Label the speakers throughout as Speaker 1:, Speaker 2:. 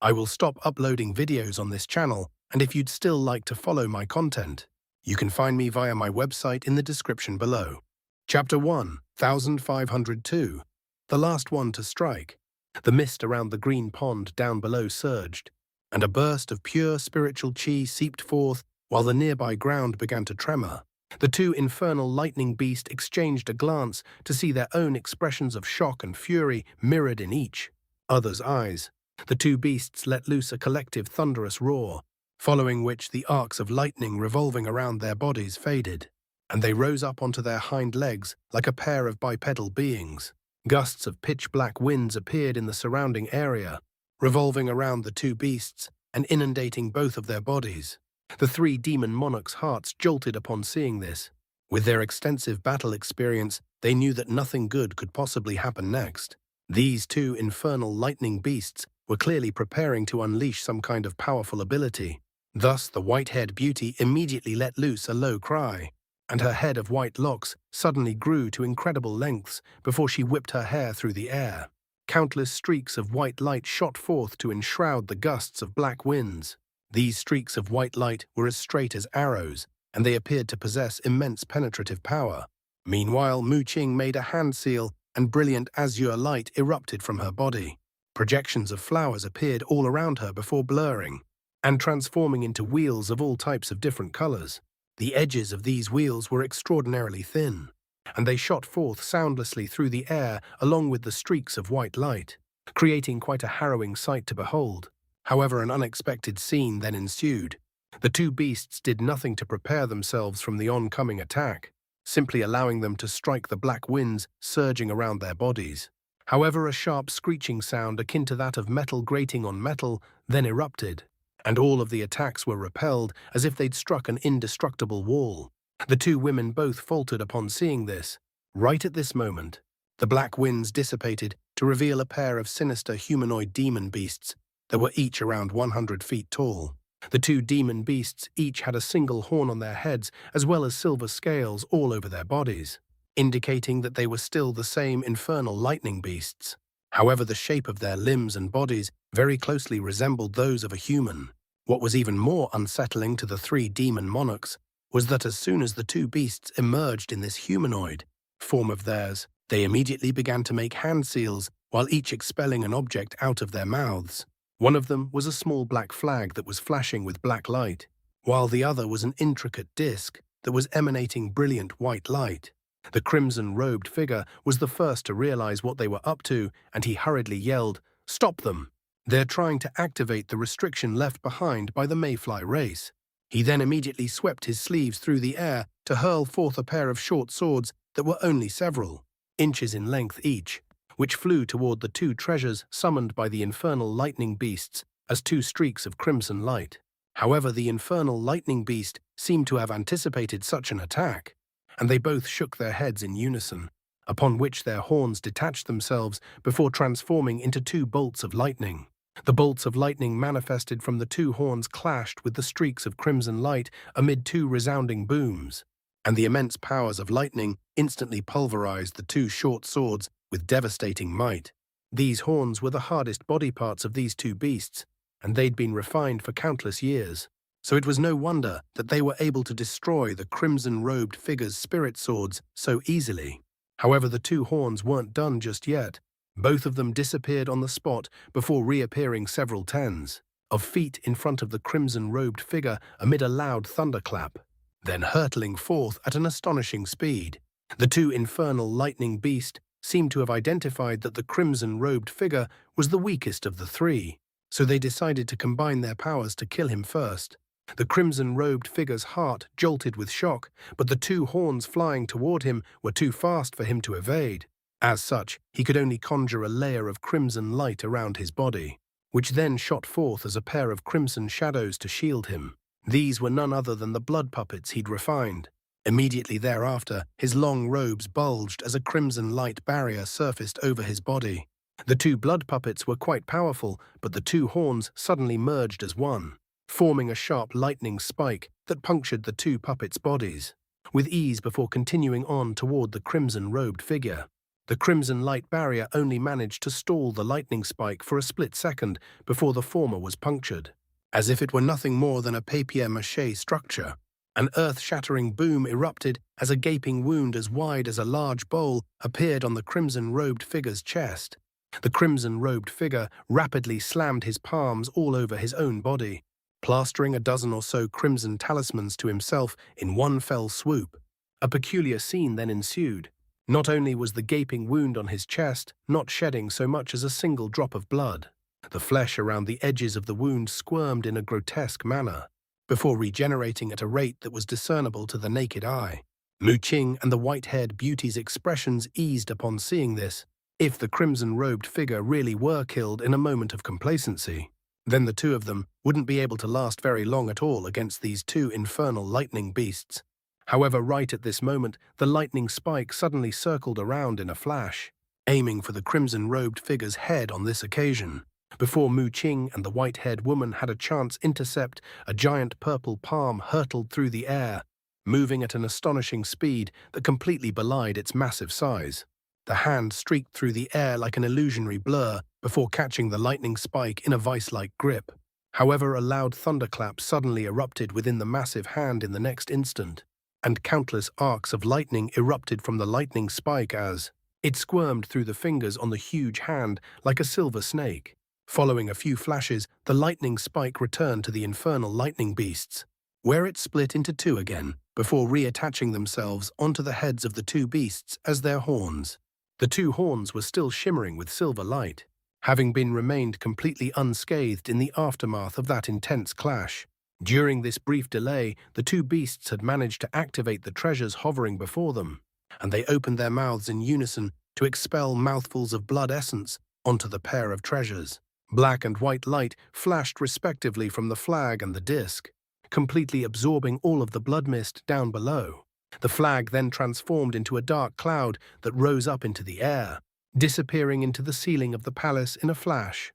Speaker 1: I will stop uploading videos on this channel, and if you'd still like to follow my content, you can find me via my website in the description below. Chapter 1, 1502. The last one to strike. The mist around the green pond down below surged, and a burst of pure spiritual chi seeped forth while the nearby ground began to tremor. The two infernal lightning beasts exchanged a glance to see their own expressions of shock and fury mirrored in each other's eyes. The two beasts let loose a collective thunderous roar, following which the arcs of lightning revolving around their bodies faded, and they rose up onto their hind legs like a pair of bipedal beings. Gusts of pitch-black winds appeared in the surrounding area, revolving around the two beasts and inundating both of their bodies. The three demon monarchs' hearts jolted upon seeing this. With their extensive battle experience, they knew that nothing good could possibly happen next. These two infernal lightning beasts were clearly preparing to unleash some kind of powerful ability. Thus, the white-haired beauty immediately let loose a low cry, and her head of white locks suddenly grew to incredible lengths before she whipped her hair through the air. Countless streaks of white light shot forth to enshroud the gusts of black winds. These streaks of white light were as straight as arrows, and they appeared to possess immense penetrative power. Meanwhile, Mu Qing made a hand seal, and brilliant azure light erupted from her body. Projections of flowers appeared all around her before blurring and transforming into wheels of all types of different colors. The edges of these wheels were extraordinarily thin, and they shot forth soundlessly through the air along with the streaks of white light, creating quite a harrowing sight to behold. However, an unexpected scene then ensued. The two beasts did nothing to prepare themselves from the oncoming attack, simply allowing them to strike the black winds surging around their bodies. However, a sharp screeching sound akin to that of metal grating on metal then erupted, and all of the attacks were repelled as if they'd struck an indestructible wall. The two women both faltered upon seeing this. Right at this moment, the black winds dissipated to reveal a pair of sinister humanoid demon beasts that were each around 100 feet tall. The two demon beasts each had a single horn on their heads as well as silver scales all over their bodies, indicating that they were still the same infernal lightning beasts. However, the shape of their limbs and bodies very closely resembled those of a human. What was even more unsettling to the three demon monarchs was that as soon as the two beasts emerged in this humanoid form of theirs, they immediately began to make hand seals while each expelling an object out of their mouths. One of them was a small black flag that was flashing with black light, while the other was an intricate disc that was emanating brilliant white light. The crimson-robed figure was the first to realize what they were up to, and he hurriedly yelled, "Stop them! They're trying to activate the restriction left behind by the mayfly race." He then immediately swept his sleeves through the air to hurl forth a pair of short swords that were only several inches in length each, which flew toward the two treasures summoned by the infernal lightning beasts as two streaks of crimson light. However, the infernal lightning beast seemed to have anticipated such an attack, and they both shook their heads in unison, upon which their horns detached themselves before transforming into two bolts of lightning. The bolts of lightning manifested from the two horns clashed with the streaks of crimson light amid two resounding booms, and the immense powers of lightning instantly pulverized the two short swords with devastating might. These horns were the hardest body parts of these two beasts, and they'd been refined for countless years, so it was no wonder that they were able to destroy the crimson-robed figure's spirit swords so easily. However, the two horns weren't done just yet. Both of them disappeared on the spot before reappearing several tens of feet in front of the crimson-robed figure amid a loud thunderclap, then hurtling forth at an astonishing speed. The two infernal lightning beasts seemed to have identified that the crimson-robed figure was the weakest of the three, so they decided to combine their powers to kill him first. The crimson-robed figure's heart jolted with shock, but the two horns flying toward him were too fast for him to evade. As such, he could only conjure a layer of crimson light around his body, which then shot forth as a pair of crimson shadows to shield him. These were none other than the blood puppets he'd refined. Immediately thereafter, his long robes bulged as a crimson light barrier surfaced over his body. The two blood puppets were quite powerful, but the two horns suddenly merged as one, forming a sharp lightning spike that punctured the two puppets' bodies with ease before continuing on toward the crimson-robed figure. The crimson light barrier only managed to stall the lightning spike for a split second before the former was punctured. As if it were nothing more than a papier-mâché structure, an earth-shattering boom erupted as a gaping wound as wide as a large bowl appeared on the crimson-robed figure's chest. The crimson-robed figure rapidly slammed his palms all over his own body, plastering a dozen or so crimson talismans to himself in one fell swoop. A peculiar scene then ensued. Not only was the gaping wound on his chest not shedding so much as a single drop of blood, the flesh around the edges of the wound squirmed in a grotesque manner, before regenerating at a rate that was discernible to the naked eye. Qing and the white-haired beauty's expressions eased upon seeing this. If the crimson-robed figure really were killed in a moment of complacency, then the two of them wouldn't be able to last very long at all against these two infernal lightning beasts. However, right at this moment, the lightning spike suddenly circled around in a flash, aiming for the crimson-robed figure's head on this occasion. Before Qing and the white-haired woman had a chance intercept, a giant purple palm hurtled through the air, moving at an astonishing speed that completely belied its massive size. The hand streaked through the air like an illusionary blur before catching the lightning spike in a vice-like grip. However, a loud thunderclap suddenly erupted within the massive hand in the next instant, and countless arcs of lightning erupted from the lightning spike as it squirmed through the fingers on the huge hand like a silver snake. Following a few flashes, the lightning spike returned to the infernal lightning beasts, where it split into two again, before reattaching themselves onto the heads of the two beasts as their horns. The two horns were still shimmering with silver light, having remained completely unscathed in the aftermath of that intense clash. During this brief delay, the two beasts had managed to activate the treasures hovering before them, and they opened their mouths in unison to expel mouthfuls of blood essence onto the pair of treasures. Black and white light flashed respectively from the flag and the disc, completely absorbing all of the blood mist down below. The flag then transformed into a dark cloud that rose up into the air, disappearing into the ceiling of the palace in a flash.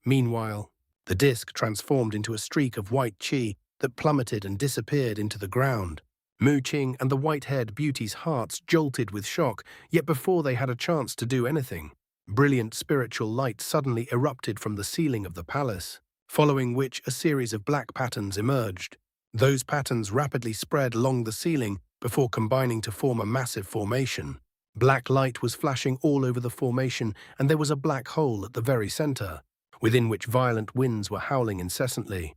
Speaker 1: Meanwhile, the disc transformed into a streak of white qi that plummeted and disappeared into the ground. Qing and the white-haired beauty's hearts jolted with shock, yet before they had a chance to do anything, brilliant spiritual light suddenly erupted from the ceiling of the palace, following which a series of black patterns emerged. Those patterns rapidly spread along the ceiling before combining to form a massive formation. Black light was flashing all over the formation, and there was a black hole at the very center, within which violent winds were howling incessantly.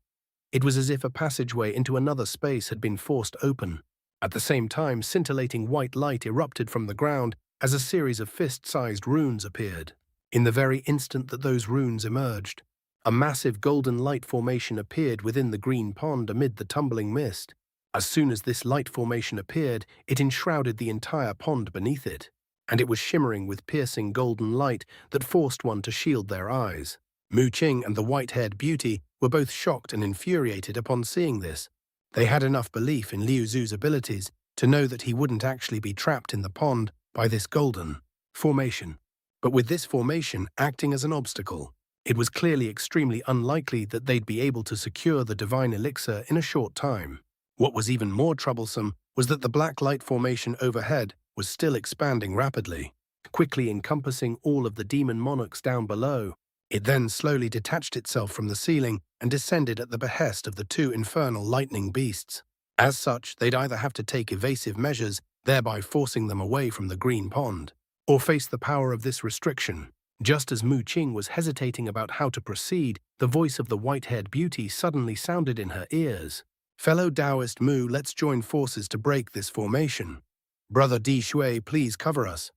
Speaker 1: It was as if a passageway into another space had been forced open. At the same time, scintillating white light erupted from the ground as a series of fist-sized runes appeared. In the very instant that those runes emerged, a massive golden light formation appeared within the green pond amid the tumbling mist. As soon as this light formation appeared, it enshrouded the entire pond beneath it, and it was shimmering with piercing golden light that forced one to shield their eyes. Qing and the white-haired beauty were both shocked and infuriated upon seeing this. They had enough belief in Liu Zu's abilities to know that he wouldn't actually be trapped in the pond by this golden formation. But with this formation acting as an obstacle, it was clearly extremely unlikely that they'd be able to secure the divine elixir in a short time. What was even more troublesome was that the black light formation overhead was still expanding rapidly, quickly encompassing all of the demon monarchs down below. It then slowly detached itself from the ceiling and descended at the behest of the two infernal lightning beasts. As such, they'd either have to take evasive measures, thereby forcing them away from the green pond, or face the power of this restriction. Just as Qing was hesitating about how to proceed, the voice of the white-haired beauty suddenly sounded in her ears. "Fellow Taoist Mu, let's join forces to break this formation. Brother Di Shui, please cover us."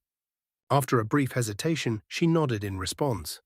Speaker 1: After a brief hesitation, she nodded in response.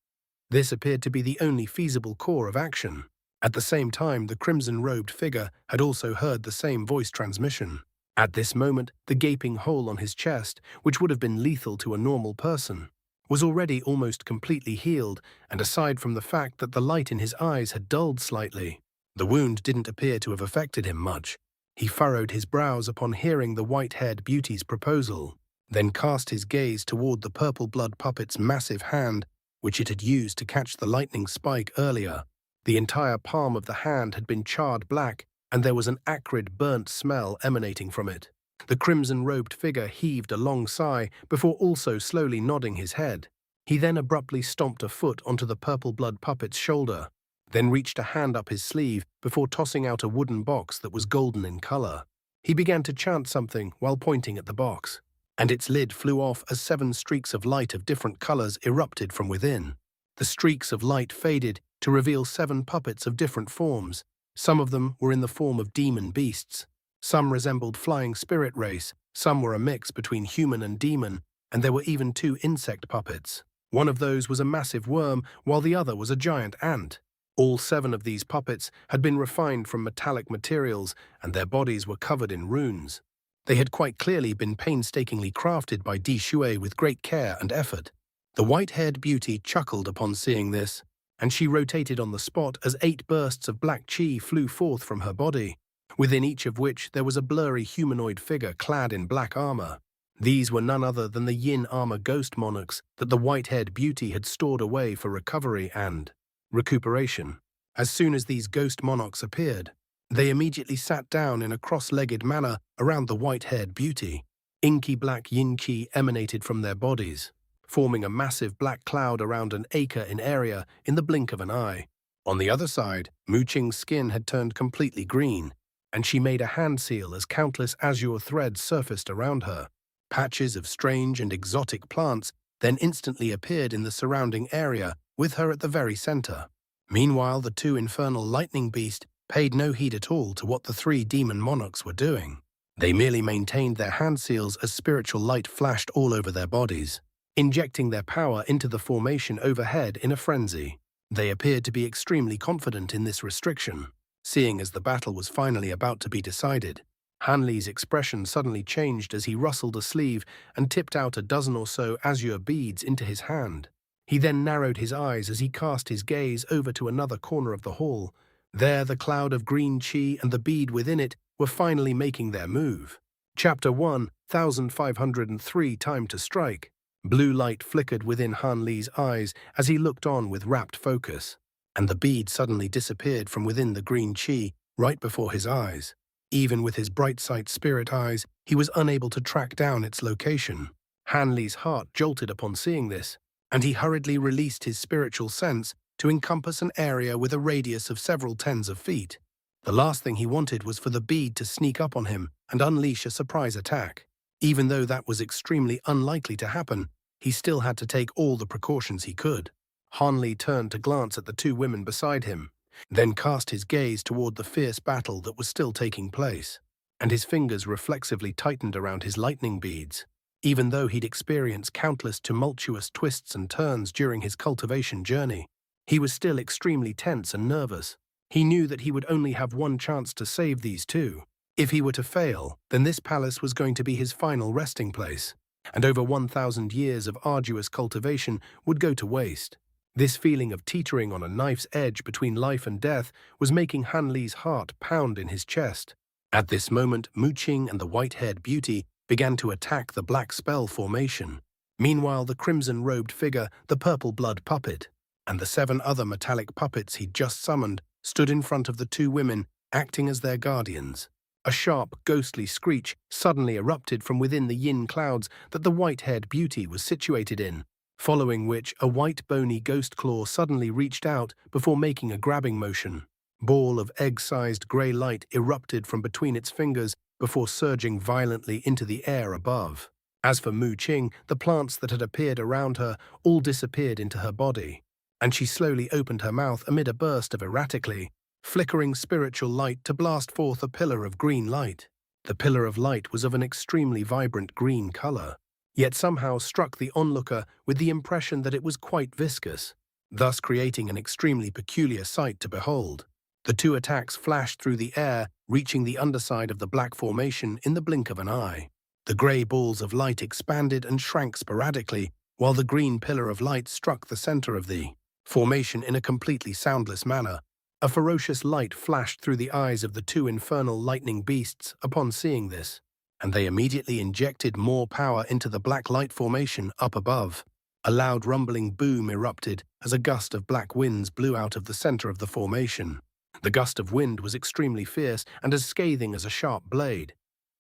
Speaker 1: This appeared to be the only feasible course of action. At the same time, the crimson-robed figure had also heard the same voice transmission. At this moment, the gaping hole on his chest, which would have been lethal to a normal person, was already almost completely healed, and aside from the fact that the light in his eyes had dulled slightly, the wound didn't appear to have affected him much. He furrowed his brows upon hearing the white-haired beauty's proposal, then cast his gaze toward the purple blood puppet's massive hand, which it had used to catch the lightning spike earlier. The entire palm of the hand had been charred black, and there was an acrid, burnt smell emanating from it. The crimson-robed figure heaved a long sigh before also slowly nodding his head. He then abruptly stomped a foot onto the purple blood puppet's shoulder, then reached a hand up his sleeve before tossing out a wooden box that was golden in color. He began to chant something while pointing at the box, and its lid flew off as 7 streaks of light of different colors erupted from within. The streaks of light faded to reveal 7 puppets of different forms. Some of them were in the form of demon beasts. Some resembled flying spirit race, some were a mix between human and demon, and there were even 2 insect puppets. One of those was a massive worm, while the other was a giant ant. All 7 of these puppets had been refined from metallic materials, and their bodies were covered in runes. They had quite clearly been painstakingly crafted by Di Shui with great care and effort. The white-haired beauty chuckled upon seeing this, and she rotated on the spot as 8 bursts of black qi flew forth from her body, within each of which there was a blurry humanoid figure clad in black armor. These were none other than the yin armor ghost monarchs that the white-haired beauty had stored away for recovery and recuperation. As soon as these ghost monarchs appeared, they immediately sat down in a cross-legged manner around the white-haired beauty. Inky black yin qi emanated from their bodies, forming a massive black cloud around an acre in area in the blink of an eye. On the other side, Mu Qing's skin had turned completely green, and she made a hand seal as countless azure threads surfaced around her. Patches of strange and exotic plants then instantly appeared in the surrounding area, with her at the very center. Meanwhile, the 2 infernal lightning beasts paid no heed at all to what the 3 demon monarchs were doing. They merely maintained their hand seals as spiritual light flashed all over their bodies, injecting their power into the formation overhead in a frenzy. They appeared to be extremely confident in this restriction. Seeing as the battle was finally about to be decided, Hanli's expression suddenly changed as he rustled a sleeve and tipped out a dozen or so azure beads into his hand. He then narrowed his eyes as he cast his gaze over to another corner of the hall. There, the cloud of green qi and the bead within it were finally making their move. Chapter 1, 1503 Time to Strike. Blue light flickered within Han Li's eyes as he looked on with rapt focus, and the bead suddenly disappeared from within the green qi right before his eyes. Even with his bright sight spirit eyes, he was unable to track down its location. Han Li's heart jolted upon seeing this, and he hurriedly released his spiritual sense to encompass an area with a radius of several tens of feet. The last thing he wanted was for the bead to sneak up on him and unleash a surprise attack. Even though that was extremely unlikely to happen, he still had to take all the precautions he could. Han Li turned to glance at the 2 women beside him, then cast his gaze toward the fierce battle that was still taking place, and his fingers reflexively tightened around his lightning beads. Even though he'd experienced countless tumultuous twists and turns during his cultivation journey, he was still extremely tense and nervous. He knew that he would only have one chance to save these 2. If he were to fail, then this palace was going to be his final resting place, and over 1,000 years of arduous cultivation would go to waste. This feeling of teetering on a knife's edge between life and death was making Han Li's heart pound in his chest. At this moment, Mu Qing and the white-haired beauty began to attack the black spell formation. Meanwhile, the crimson-robed figure, the purple blood puppet, and the 7 other metallic puppets he'd just summoned stood in front of the 2 women, acting as their guardians. A sharp, ghostly screech suddenly erupted from within the yin clouds that the white-haired beauty was situated in, following which a white bony ghost claw suddenly reached out before making a grabbing motion. Ball of egg-sized grey light erupted from between its fingers before surging violently into the air above. As for Mu Qing, the plants that had appeared around her all disappeared into her body, and she slowly opened her mouth amid a burst of erratically flickering spiritual light to blast forth a pillar of green light. The pillar of light was of an extremely vibrant green color, yet somehow struck the onlooker with the impression that it was quite viscous, thus creating an extremely peculiar sight to behold. The 2 attacks flashed through the air, reaching the underside of the black formation in the blink of an eye. The grey balls of light expanded and shrank sporadically, while the green pillar of light struck the center of the formation in a completely soundless manner. A ferocious light flashed through the eyes of the 2 infernal lightning beasts upon seeing this, and they immediately injected more power into the black light formation up above. A loud rumbling boom erupted as a gust of black winds blew out of the center of the formation. The gust of wind was extremely fierce and as scathing as a sharp blade.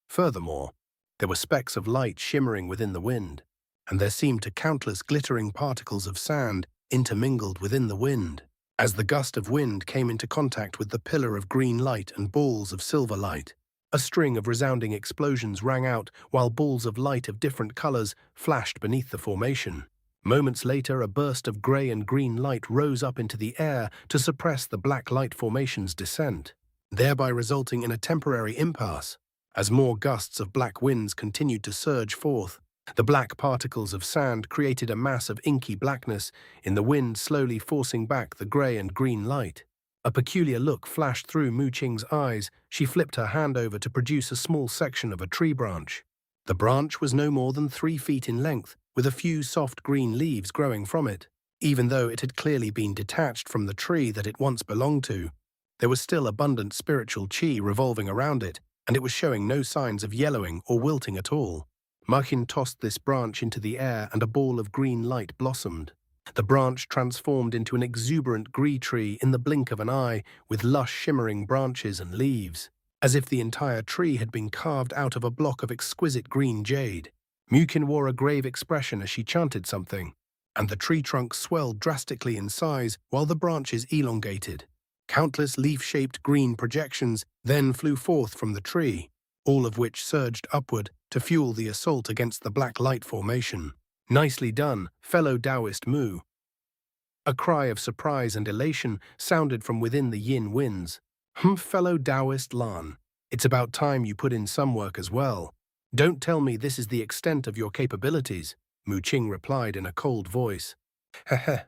Speaker 1: Furthermore, There were specks of light shimmering within the wind, and there seemed to countless glittering particles of sand intermingled within the wind. As the gust of wind came into contact with the pillar of green light and balls of silver light, a string of resounding explosions rang out while balls of light of different colors flashed beneath the formation. Moments later, a burst of gray and green light rose up into the air to suppress the black light formation's descent, thereby resulting in a temporary impasse. As more gusts of black winds continued to surge forth, the black particles of sand created a mass of inky blackness in the wind, slowly forcing back the gray and green light. A peculiar look flashed through Mu Qing's eyes. She flipped her hand over to produce a small section of a tree branch. The branch was no more than 3 feet in length, with a few soft green leaves growing from it. Even though it had clearly been detached from the tree that it once belonged to, there was still abundant spiritual qi revolving around it, and it was showing no signs of yellowing or wilting at all. Ma Qing tossed this branch into the air and a ball of green light blossomed. The branch transformed into an exuberant green tree in the blink of an eye, with lush shimmering branches and leaves, as if the entire tree had been carved out of a block of exquisite green jade. Mu Qing wore a grave expression as she chanted something, and the tree trunk swelled drastically in size while the branches elongated. Countless leaf-shaped green projections then flew forth from the tree, all of which surged upward to fuel the assault against the black light formation. "Nicely done, fellow Taoist Mu." A cry of surprise and elation sounded from within the yin winds. Fellow Taoist Lan, it's about time you put in some work as well. Don't tell me this is the extent of your capabilities," Mu Qing replied in a cold voice. Heh.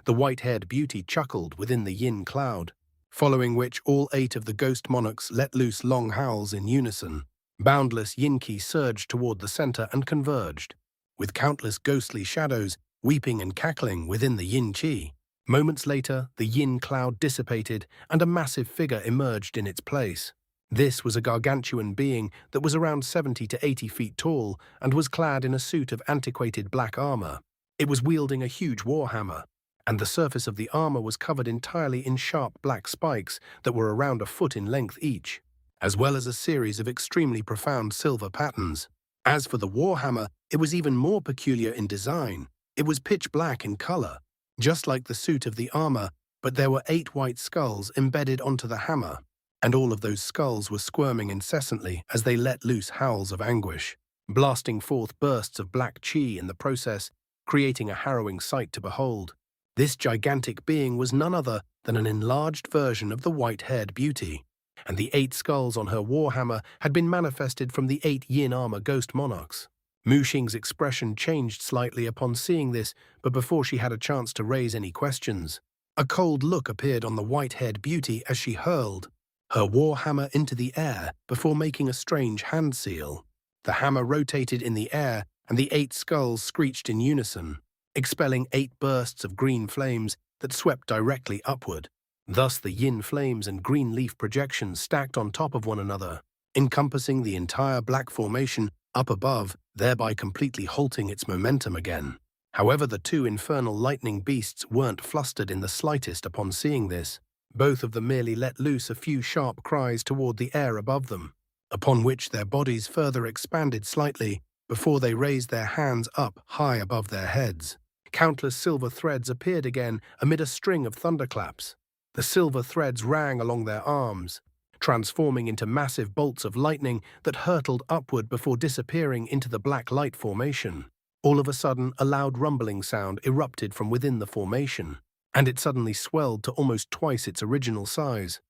Speaker 1: The white-haired beauty chuckled within the yin cloud, following which all 8 of the ghost monarchs let loose long howls in unison. Boundless yin-qi surged toward the center and converged, with countless ghostly shadows weeping and cackling within the yin-qi. Moments later, the yin cloud dissipated and a massive figure emerged in its place. This was a gargantuan being that was around 70 to 80 feet tall and was clad in a suit of antiquated black armor. It was wielding a huge warhammer, and the surface of the armor was covered entirely in sharp black spikes that were around a foot in length each, as well as a series of extremely profound silver patterns. As for the warhammer, it was even more peculiar in design. It was pitch black in color, just like the suit of the armor, but there were 8 white skulls embedded onto the hammer, and all of those skulls were squirming incessantly as they let loose howls of anguish, blasting forth bursts of black qi in the process, creating a harrowing sight to behold. This gigantic being was none other than an enlarged version of the white-haired beauty, and the 8 skulls on her warhammer had been manifested from the 8 yin armor ghost monarchs. Mu Qing's expression changed slightly upon seeing this, but before she had a chance to raise any questions, a cold look appeared on the white-haired beauty as she hurled her warhammer into the air before making a strange hand seal. The hammer rotated in the air, and the 8 skulls screeched in unison, expelling 8 bursts of green flames that swept directly upward. Thus the yin flames and green leaf projections stacked on top of one another, encompassing the entire black formation up above, thereby completely halting its momentum again. However, the 2 infernal lightning beasts weren't flustered in the slightest upon seeing this. Both of them merely let loose a few sharp cries toward the air above them, upon which their bodies further expanded slightly before they raised their hands up high above their heads. Countless silver threads appeared again amid a string of thunderclaps. The silver threads rang along their arms, transforming into massive bolts of lightning that hurtled upward before disappearing into the black light formation. All of a sudden, a loud rumbling sound erupted from within the formation, and it suddenly swelled to almost twice its original size.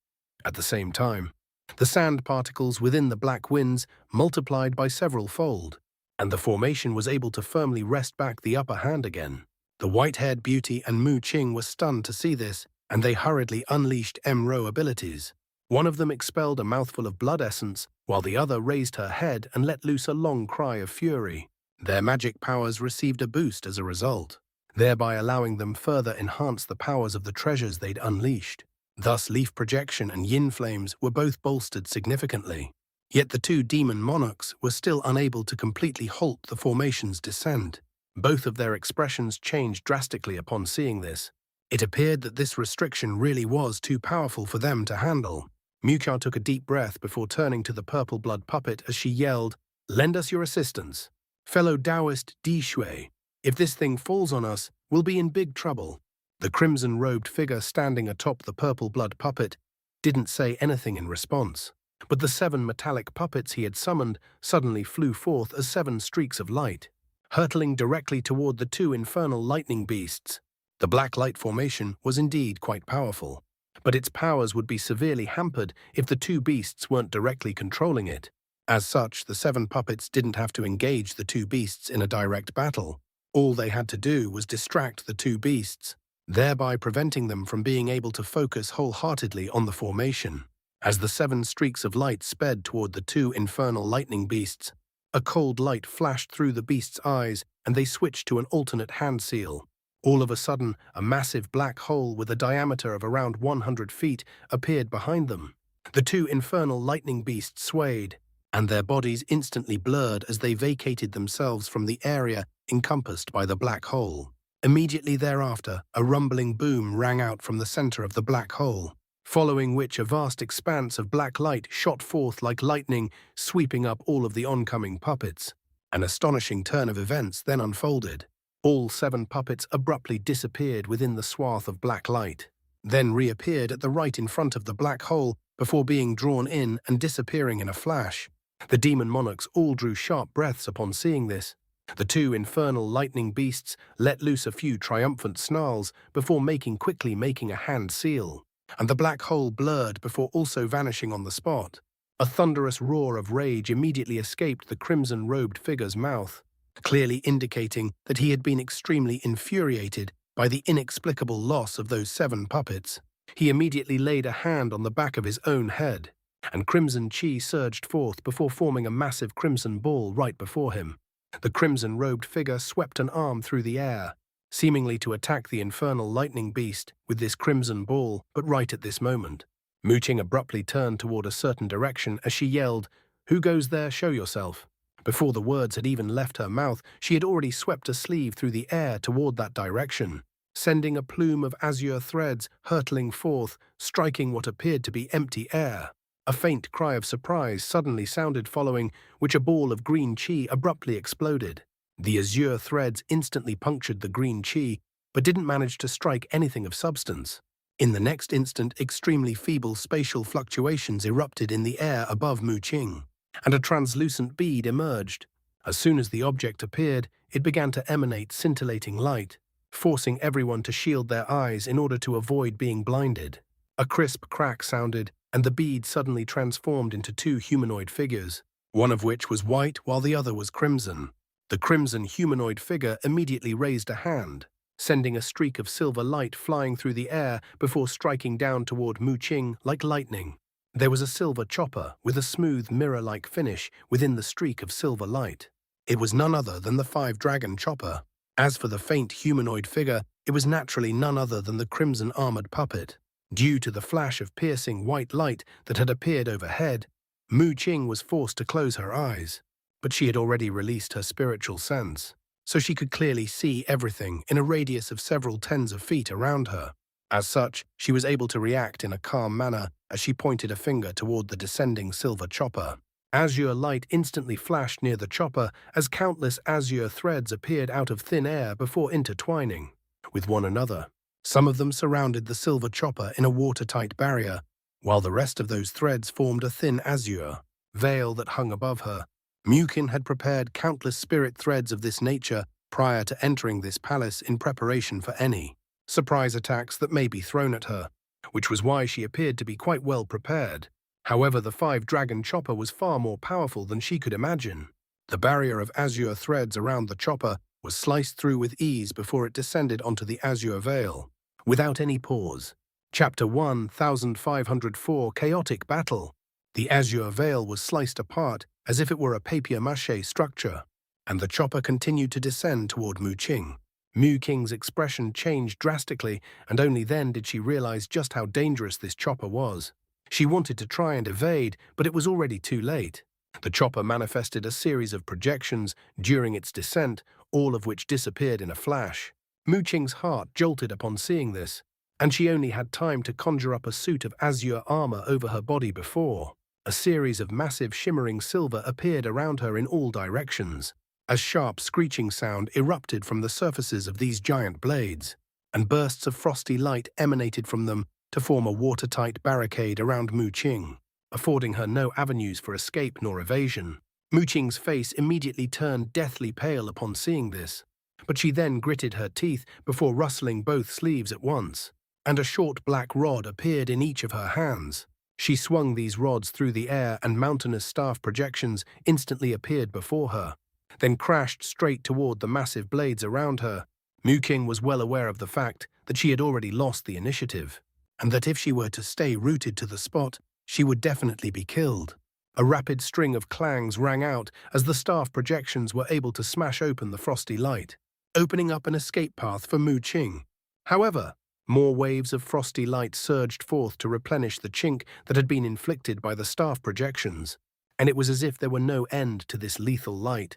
Speaker 1: At the same time, the sand particles within the black winds multiplied by several fold, and the formation was able to firmly wrest back the upper hand again. The white-haired beauty and Mu Qing were stunned to see this, and they hurriedly unleashed Emro abilities. One of them expelled a mouthful of blood essence, while the other raised her head and let loose a long cry of fury. Their magic powers received a boost as a result, thereby allowing them further enhance the powers of the treasures they'd unleashed. Thus, leaf projection and yin flames were both bolstered significantly. Yet the 2 demon monarchs were still unable to completely halt the formation's descent. Both of their expressions changed drastically upon seeing this. It appeared that this restriction really was too powerful for them to handle. Mu Qing took a deep breath before turning to the purple blood puppet as she yelled, Lend us your assistance. Fellow Taoist Di Shui, if this thing falls on us, we'll be in big trouble. The crimson-robed figure standing atop the purple blood puppet didn't say anything in response, but the 7 metallic puppets he had summoned suddenly flew forth as 7 streaks of light, hurtling directly toward the 2 infernal lightning beasts. The black light formation was indeed quite powerful, but its powers would be severely hampered if the 2 beasts weren't directly controlling it. As such, the 7 puppets didn't have to engage the 2 beasts in a direct battle. All they had to do was distract the 2 beasts, thereby preventing them from being able to focus wholeheartedly on the formation. As the 7 streaks of light sped toward the 2 infernal lightning beasts, a cold light flashed through the beasts' eyes and they switched to an alternate hand seal. All of a sudden, a massive black hole with a diameter of around 100 feet appeared behind them. The 2 infernal lightning beasts swayed, and their bodies instantly blurred as they vacated themselves from the area encompassed by the black hole. Immediately thereafter, a rumbling boom rang out from the center of the black hole, following which a vast expanse of black light shot forth like lightning, sweeping up all of the oncoming puppets. An astonishing turn of events then unfolded. All 7 puppets abruptly disappeared within the swath of black light, then reappeared at the right in front of the black hole before being drawn in and disappearing in a flash. The demon monarchs all drew sharp breaths upon seeing this. The 2 infernal lightning beasts let loose a few triumphant snarls before quickly making a hand seal, and the black hole blurred before also vanishing on the spot. A thunderous roar of rage immediately escaped the crimson-robed figure's mouth, clearly indicating that he had been extremely infuriated by the inexplicable loss of those 7 puppets. He immediately laid a hand on the back of his own head, and crimson chi surged forth before forming a massive crimson ball right before him. The crimson-robed figure swept an arm through the air, seemingly to attack the infernal lightning beast with this crimson ball, but right at this moment, Mu Qing abruptly turned toward a certain direction as she yelled, "Who goes there? Show yourself." Before the words had even left her mouth, she had already swept a sleeve through the air toward that direction, sending a plume of azure threads hurtling forth, striking what appeared to be empty air. A faint cry of surprise suddenly sounded following which a ball of green chi abruptly exploded. The azure threads instantly punctured the green chi, but didn't manage to strike anything of substance. In the next instant, extremely feeble spatial fluctuations erupted in the air above Mu Qing, and a translucent bead emerged. As soon as the object appeared, it began to emanate scintillating light, forcing everyone to shield their eyes in order to avoid being blinded. A crisp crack sounded, and the bead suddenly transformed into 2 humanoid figures, one of which was white while the other was crimson. The crimson humanoid figure immediately raised a hand, sending a streak of silver light flying through the air before striking down toward Mu Qing like lightning. There was a silver chopper with a smooth mirror-like finish within the streak of silver light. It was none other than the 5-dragon chopper. As for the faint humanoid figure, it was naturally none other than the crimson-armored puppet. Due to the flash of piercing white light that had appeared overhead, Mu Qing was forced to close her eyes, but she had already released her spiritual sense, so she could clearly see everything in a radius of several tens of feet around her. As such, she was able to react in a calm manner as she pointed a finger toward the descending silver chopper. Azure light instantly flashed near the chopper as countless azure threads appeared out of thin air before intertwining with one another. Some of them surrounded the silver chopper in a watertight barrier, while the rest of those threads formed a thin azure veil that hung above her. Mu Qing had prepared countless spirit threads of this nature prior to entering this palace in preparation for any surprise attacks that may be thrown at her, which was why she appeared to be quite well prepared. However, the 5-dragon chopper was far more powerful than she could imagine. The barrier of azure threads around the chopper was sliced through with ease before it descended onto the azure veil, without any pause. Chapter 1504 Chaotic Battle. The azure veil was sliced apart as if it were a papier-mâché structure, and the chopper continued to descend toward Mu Qing. Mu Qing's expression changed drastically, and only then did she realize just how dangerous this chopper was. She wanted to try and evade, but it was already too late. The chopper manifested a series of projections during its descent, all of which disappeared in a flash. Mu Qing's heart jolted upon seeing this, and she only had time to conjure up a suit of azure armor over her body before A series of massive shimmering silver appeared around her in all directions. A sharp screeching sound erupted from the surfaces of these giant blades, and bursts of frosty light emanated from them to form a watertight barricade around Mu Qing, affording her no avenues for escape nor evasion. Mu Qing's face immediately turned deathly pale upon seeing this, but she then gritted her teeth before rustling both sleeves at once, and a short black rod appeared in each of her hands. She swung these rods through the air, and mountainous staff projections instantly appeared before her, then crashed straight toward the massive blades around her. Mu Qing was well aware of the fact that she had already lost the initiative, and that if she were to stay rooted to the spot, she would definitely be killed. A rapid string of clangs rang out as the staff projections were able to smash open the frosty light, opening up an escape path for Mu Qing. However, more waves of frosty light surged forth to replenish the chink that had been inflicted by the staff projections, and it was as if there were no end to this lethal light.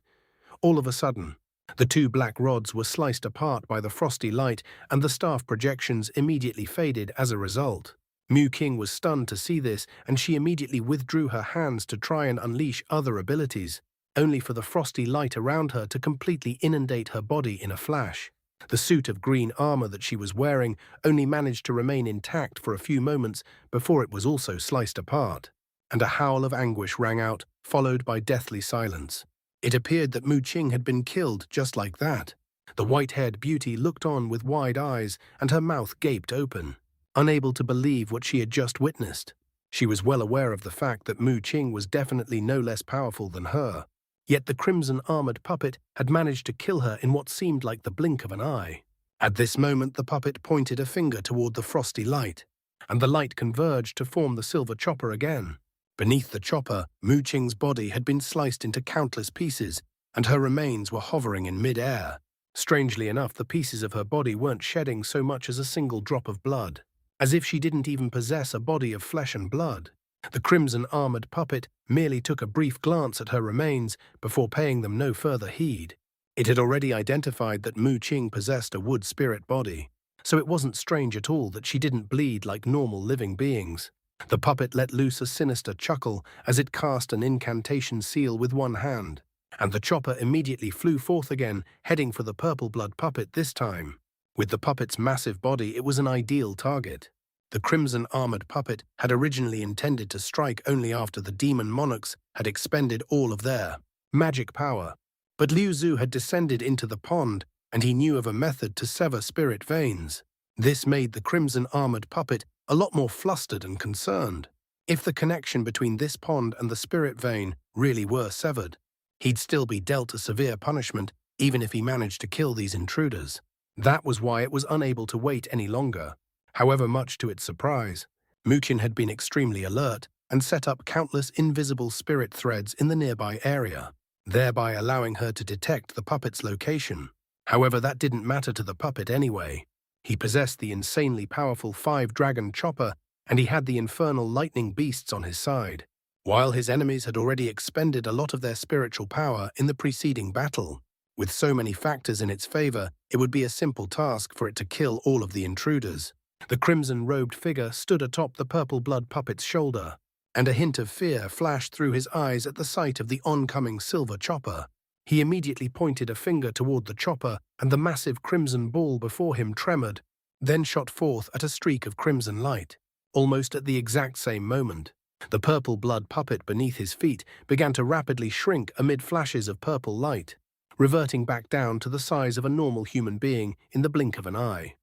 Speaker 1: All of a sudden, the two black rods were sliced apart by the frosty light, and the staff projections immediately faded as a result. Mu Qing was stunned to see this, and she immediately withdrew her hands to try and unleash other abilities, only for the frosty light around her to completely inundate her body in a flash. The suit of green armor that she was wearing only managed to remain intact for a few moments before it was also sliced apart, and a howl of anguish rang out, followed by deathly silence. It appeared that Mu Qing had been killed just like that. The white-haired beauty looked on with wide eyes, and her mouth gaped open, unable to believe what she had just witnessed. She was well aware of the fact that Mu Qing was definitely no less powerful than her, yet the crimson-armored puppet had managed to kill her in what seemed like the blink of an eye. At this moment, the puppet pointed a finger toward the frosty light, and the light converged to form the silver chopper again. Beneath the chopper, Mu Qing's body had been sliced into countless pieces, and her remains were hovering in mid-air. Strangely enough, the pieces of her body weren't shedding so much as a single drop of blood, as if she didn't even possess a body of flesh and blood. The crimson-armored puppet merely took a brief glance at her remains before paying them no further heed. It had already identified that Mu Qing possessed a wood spirit body, so it wasn't strange at all that she didn't bleed like normal living beings. The puppet let loose a sinister chuckle as it cast an incantation seal with one hand, and the chopper immediately flew forth again, heading for the purple blood puppet this time. With the puppet's massive body, it was an ideal target. The crimson-armored puppet had originally intended to strike only after the demon monarchs had expended all of their magic power, but Liu Zhu had descended into the pond, and he knew of a method to sever spirit veins. This made the crimson-armored puppet a lot more flustered and concerned. If the connection between this pond and the spirit vein really were severed, he'd still be dealt a severe punishment even if he managed to kill these intruders. That was why it was unable to wait any longer. However, much to its surprise, Mu Qing had been extremely alert and set up countless invisible spirit threads in the nearby area, thereby allowing her to detect the puppet's location. However, that didn't matter to the puppet anyway. He possessed the insanely powerful 5-dragon chopper, and he had the infernal lightning beasts on his side, while his enemies had already expended a lot of their spiritual power in the preceding battle. With so many factors in its favor, it would be a simple task for it to kill all of the intruders. The crimson-robed figure stood atop the purple blood puppet's shoulder, and a hint of fear flashed through his eyes at the sight of the oncoming silver chopper. He immediately pointed a finger toward the chopper, and the massive crimson ball before him tremored, then shot forth at a streak of crimson light. Almost at the exact same moment, the purple blood puppet beneath his feet began to rapidly shrink amid flashes of purple light, reverting back down to the size of a normal human being in the blink of an eye.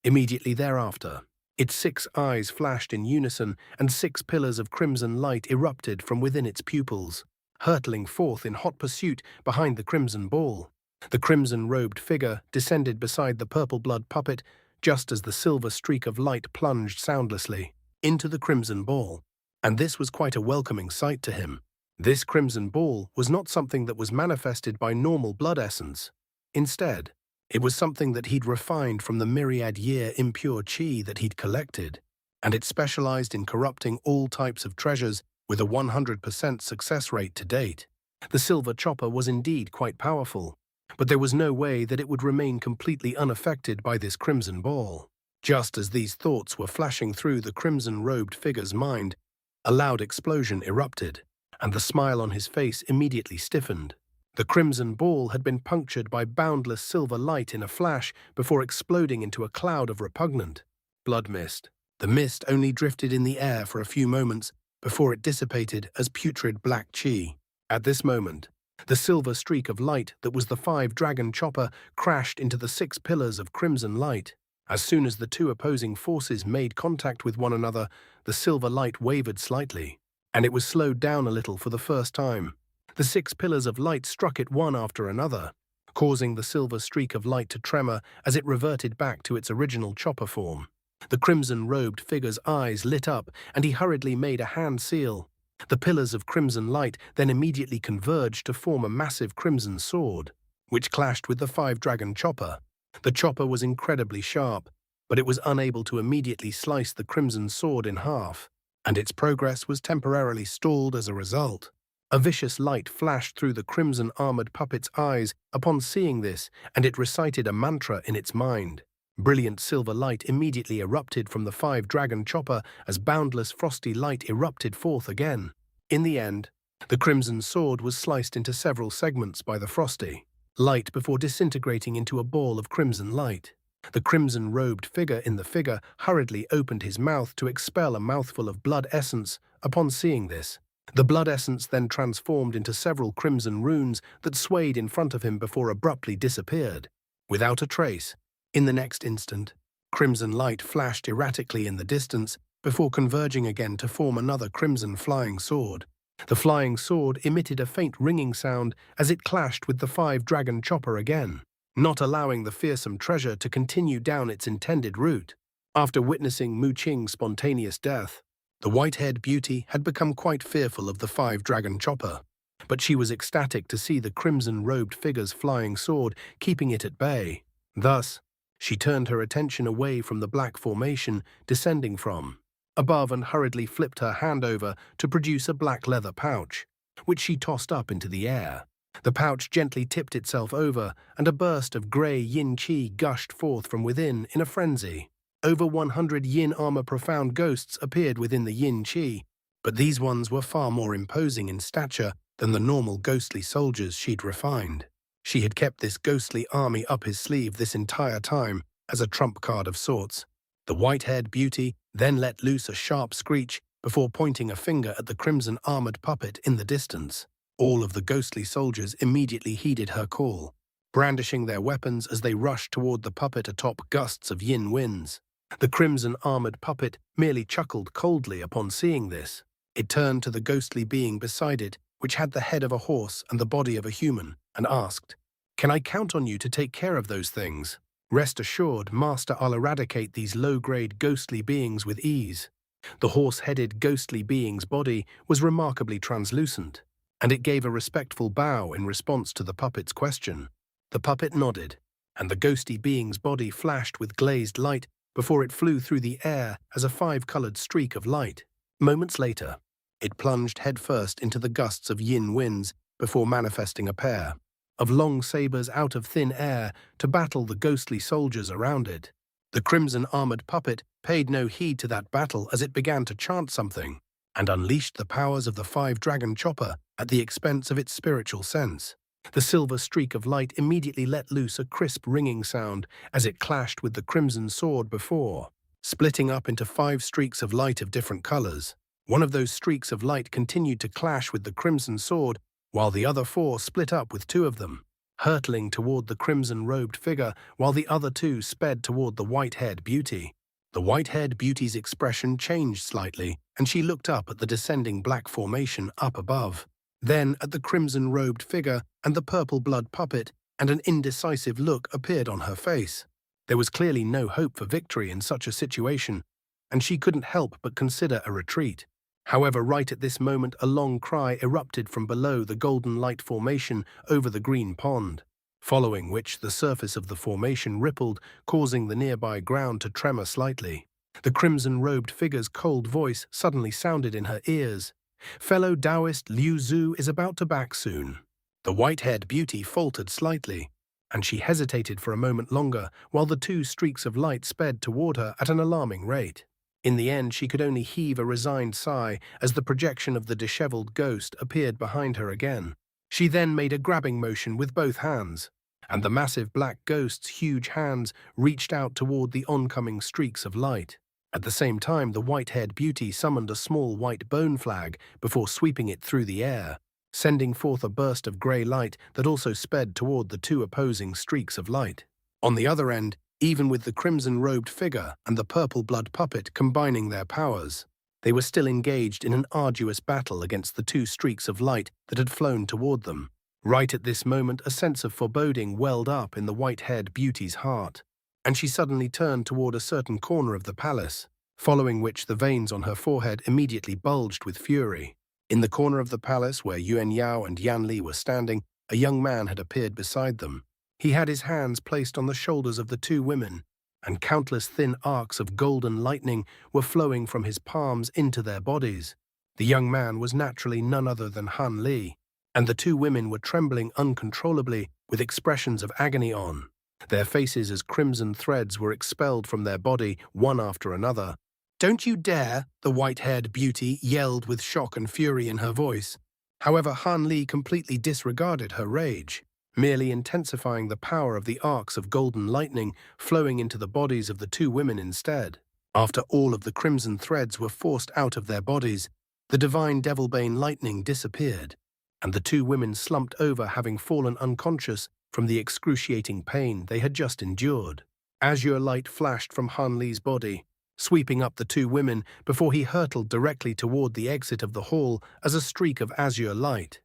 Speaker 1: Immediately thereafter, its 6 eyes flashed in unison, and 6 pillars of crimson light erupted from within its pupils, hurtling forth in hot pursuit behind the crimson ball. The crimson-robed figure descended beside the purple blood puppet just as the silver streak of light plunged soundlessly into the crimson ball, and this was quite a welcoming sight to him. This crimson ball was not something that was manifested by normal blood essence. Instead, it was something that he'd refined from the myriad-year impure qi that he'd collected, and it specialized in corrupting all types of treasures with a 100% success rate to date. The silver chopper was indeed quite powerful, but there was no way that it would remain completely unaffected by this crimson ball. Just as these thoughts were flashing through the crimson-robed figure's mind, A loud explosion erupted, and the smile on his face immediately stiffened. The crimson ball had been punctured by boundless silver light in a flash before exploding into a cloud of repugnant blood mist. The mist only drifted in the air for a few moments before it dissipated as putrid black qi. At this moment, the silver streak of light that was the 5-dragon chopper crashed into the 6 pillars of crimson light. As soon as the two opposing forces made contact with one another, the silver light wavered slightly, and it was slowed down a little for the first time. The 6 pillars of light struck it one after another, causing the silver streak of light to tremor as it reverted back to its original chopper form. The crimson-robed figure's eyes lit up, and he hurriedly made a hand seal. The pillars of crimson light then immediately converged to form a massive crimson sword, which clashed with the 5-dragon chopper. The chopper was incredibly sharp, but it was unable to immediately slice the crimson sword in half, and its progress was temporarily stalled as a result. A vicious light flashed through the crimson-armored puppet's eyes upon seeing this, and it recited a mantra in its mind. Brilliant silver light immediately erupted from the 5-dragon chopper as boundless frosty light erupted forth again. In the end, the crimson sword was sliced into several segments by the frosty light before disintegrating into a ball of crimson light. The crimson-robed figure in the figure hurriedly opened his mouth to expel a mouthful of blood essence upon seeing this. The blood essence then transformed into several crimson runes that swayed in front of him before abruptly disappeared, without a trace. In the next instant, crimson light flashed erratically in the distance before converging again to form another crimson flying sword. The flying sword emitted a faint ringing sound as it clashed with the 5-dragon chopper again, not allowing the fearsome treasure to continue down its intended route. After witnessing Mu Qing's spontaneous death, the white-haired beauty had become quite fearful of the 5-dragon chopper, but she was ecstatic to see the crimson-robed figure's flying sword keeping it at bay. Thus, she turned her attention away from the black formation descending from above and hurriedly flipped her hand over to produce a black leather pouch, which she tossed up into the air. The pouch gently tipped itself over, and a burst of grey yin qi gushed forth from within in a frenzy. Over 100 yin armor profound ghosts appeared within the yin qi, but these ones were far more imposing in stature than the normal ghostly soldiers she'd refined. She had kept this ghostly army up his sleeve this entire time as a trump card of sorts. The white-haired beauty then let loose a sharp screech before pointing a finger at the crimson-armored puppet in the distance. All of the ghostly soldiers immediately heeded her call, brandishing their weapons as they rushed toward the puppet atop gusts of yin winds. The crimson-armored puppet merely chuckled coldly upon seeing this. It turned to the ghostly being beside it, which had the head of a horse and the body of a human, and asked, "Can I count on you to take care of those things?" Rest assured, Master, I'll eradicate these low-grade ghostly beings with ease. The horse-headed ghostly being's body was remarkably translucent, and it gave a respectful bow in response to the puppet's question. The puppet nodded, and the ghostly being's body flashed with glazed light before it flew through the air as a 5-colored streak of light. Moments later, it plunged headfirst into the gusts of yin winds before manifesting a pair of long sabers out of thin air to battle the ghostly soldiers around it. The crimson-armored puppet paid no heed to that battle as it began to chant something, and unleashed the powers of the 5-dragon chopper at the expense of its spiritual sense. The silver streak of light immediately let loose a crisp ringing sound as it clashed with the crimson sword before, splitting up into 5 streaks of light of different colors. One of those streaks of light continued to clash with the crimson sword, while the other 4 split up with 2 of them, hurtling toward the crimson-robed figure, while the other 2 sped toward the white-haired beauty. The white-haired beauty's expression changed slightly, and she looked up at the descending black formation up above, then at the crimson-robed figure and the purple blood puppet, and an indecisive look appeared on her face. There was clearly no hope for victory in such a situation, and she couldn't help but consider a retreat. However, right at this moment, a long cry erupted from below the golden light formation over the green pond, following which the surface of the formation rippled, causing the nearby ground to tremor slightly. The crimson-robed figure's cold voice suddenly sounded in her ears. "Fellow Taoist Liu Zhu is about to back soon." The white-haired beauty faltered slightly, and she hesitated for a moment longer while the 2 streaks of light sped toward her at an alarming rate. In the end, she could only heave a resigned sigh as the projection of the disheveled ghost appeared behind her again. She then made a grabbing motion with both hands, and the massive black ghost's huge hands reached out toward the oncoming streaks of light. At the same time, the white-haired beauty summoned a small white bone flag before sweeping it through the air, sending forth a burst of grey light that also sped toward the two opposing streaks of light. On the other end, even with the crimson-robed figure and the purple-blood puppet combining their powers, they were still engaged in an arduous battle against the two streaks of light that had flown toward them. Right at this moment, a sense of foreboding welled up in the white-haired beauty's heart, and she suddenly turned toward a certain corner of the palace, following which the veins on her forehead immediately bulged with fury. In the corner of the palace where Yuan Yao and Yan Li were standing, a young man had appeared beside them. He had his hands placed on the shoulders of the two women, and countless thin arcs of golden lightning were flowing from his palms into their bodies. The young man was naturally none other than Han Li, and the two women were trembling uncontrollably with expressions of agony on their faces as crimson threads were expelled from their body one after another. "Don't you dare!" the white-haired beauty yelled with shock and fury in her voice. However, Han Li completely disregarded her rage, merely intensifying the power of the arcs of golden lightning flowing into the bodies of the two women instead. After all of the crimson threads were forced out of their bodies, the divine Devilbane lightning disappeared, and the two women slumped over, having fallen unconscious from the excruciating pain they had just endured. Azure light flashed from Han Li's body, sweeping up the two women before he hurtled directly toward the exit of the hall as a streak of azure light